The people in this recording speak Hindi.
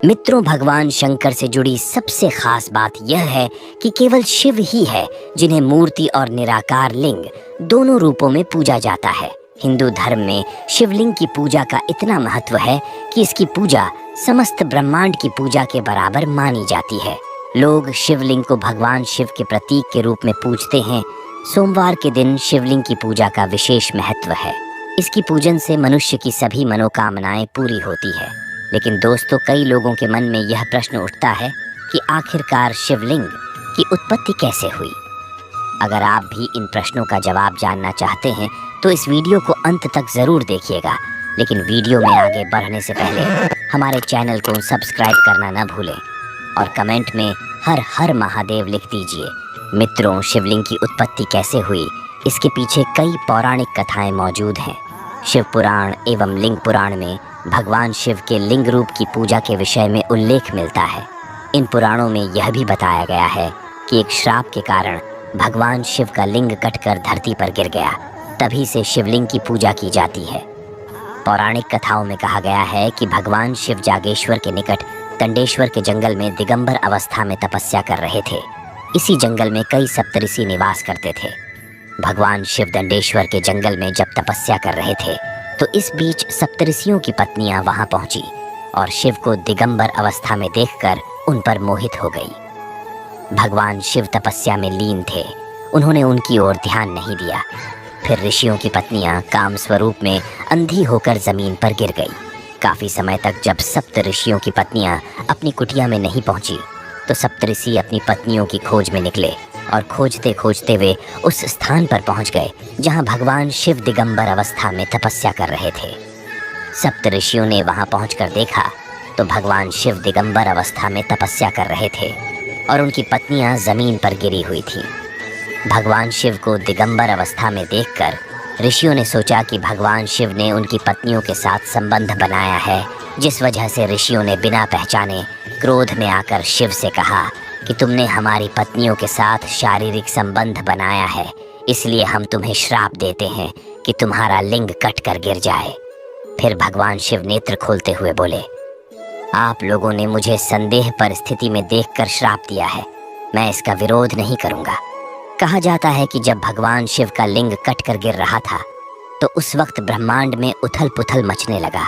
मित्रों, भगवान शंकर से जुड़ी सबसे खास बात यह है कि केवल शिव ही है जिन्हें मूर्ति और निराकार लिंग दोनों रूपों में पूजा जाता है। हिंदू धर्म में शिवलिंग की पूजा का इतना महत्व है कि इसकी पूजा समस्त ब्रह्मांड की पूजा के बराबर मानी जाती है। लोग शिवलिंग को भगवान शिव के प्रतीक के रूप में पूजते हैं। सोमवार के दिन शिवलिंग की पूजा का विशेष महत्व है। इसकी पूजन से मनुष्य की सभी मनोकामनाएं पूरी होती है। लेकिन दोस्तों, कई लोगों के मन में यह प्रश्न उठता है कि आखिरकार शिवलिंग की उत्पत्ति कैसे हुई। अगर आप भी इन प्रश्नों का जवाब जानना चाहते हैं तो इस वीडियो को अंत तक ज़रूर देखिएगा। लेकिन वीडियो में आगे बढ़ने से पहले हमारे चैनल को सब्सक्राइब करना न भूलें और कमेंट में हर हर महादेव लिख दीजिए। मित्रों, शिवलिंग की उत्पत्ति कैसे हुई, इसके पीछे कई पौराणिक कथाएं मौजूद हैं। शिव पुराण एवं लिंग पुराण में भगवान शिव के लिंग रूप की पूजा के विषय में उल्लेख मिलता है। इन पुराणों में यह भी बताया गया है कि एक श्राप के कारण भगवान शिव का लिंग कटकर धरती पर गिर गया। तभी से शिवलिंग की पूजा की जाती है। पौराणिक कथाओं में कहा गया है कि भगवान शिव जागेश्वर के निकट दंडेश्वर के जंगल में दिगंबर अवस्था में तपस्या कर रहे थे। इसी जंगल में कई सप्तऋषि निवास करते थे। भगवान शिव दंडेश्वर के जंगल में जब तपस्या कर रहे थे तो इस बीच सप्तऋषियों की पत्नियां वहां पहुंची और शिव को दिगंबर अवस्था में देखकर उन पर मोहित हो गई। भगवान शिव तपस्या में लीन थे, उन्होंने उनकी ओर ध्यान नहीं दिया। फिर ऋषियों की पत्नियां काम स्वरूप में अंधी होकर जमीन पर गिर गई। काफी समय तक जब सप्त ऋषियों की पत्नियां अपनी कुटिया में नहीं पहुंची तो सप्तऋषि अपनी पत्नियों की खोज में निकले और खोजते खोजते वे उस स्थान पर पहुंच गए जहां भगवान शिव दिगंबर अवस्था में तपस्या कर रहे थे। सप्तऋषियों ने वहां पहुंचकर देखा तो भगवान शिव दिगंबर अवस्था में तपस्या कर रहे थे और उनकी पत्नियां जमीन पर गिरी हुई थीं। भगवान शिव को दिगंबर अवस्था में देखकर ऋषियों ने सोचा कि भगवान शिव ने उनकी पत्नियों के साथ संबंध बनाया है, जिस वजह से ऋषियों ने बिना पहचाने क्रोध में आकर शिव से कहा कि तुमने हमारी पत्नियों के साथ शारीरिक संबंध बनाया है, इसलिए हम तुम्हें श्राप देते हैं कि तुम्हारा लिंग कट कर गिर जाए। फिर भगवान शिव नेत्र खोलते हुए बोले, आप लोगों ने मुझे संदेह परिस्थिति में देखकर श्राप दिया है, मैं इसका विरोध नहीं करूंगा। कहा जाता है कि जब भगवान शिव का लिंग कट कर गिर रहा था तो उस वक्त ब्रह्मांड में उथल पुथल मचने लगा।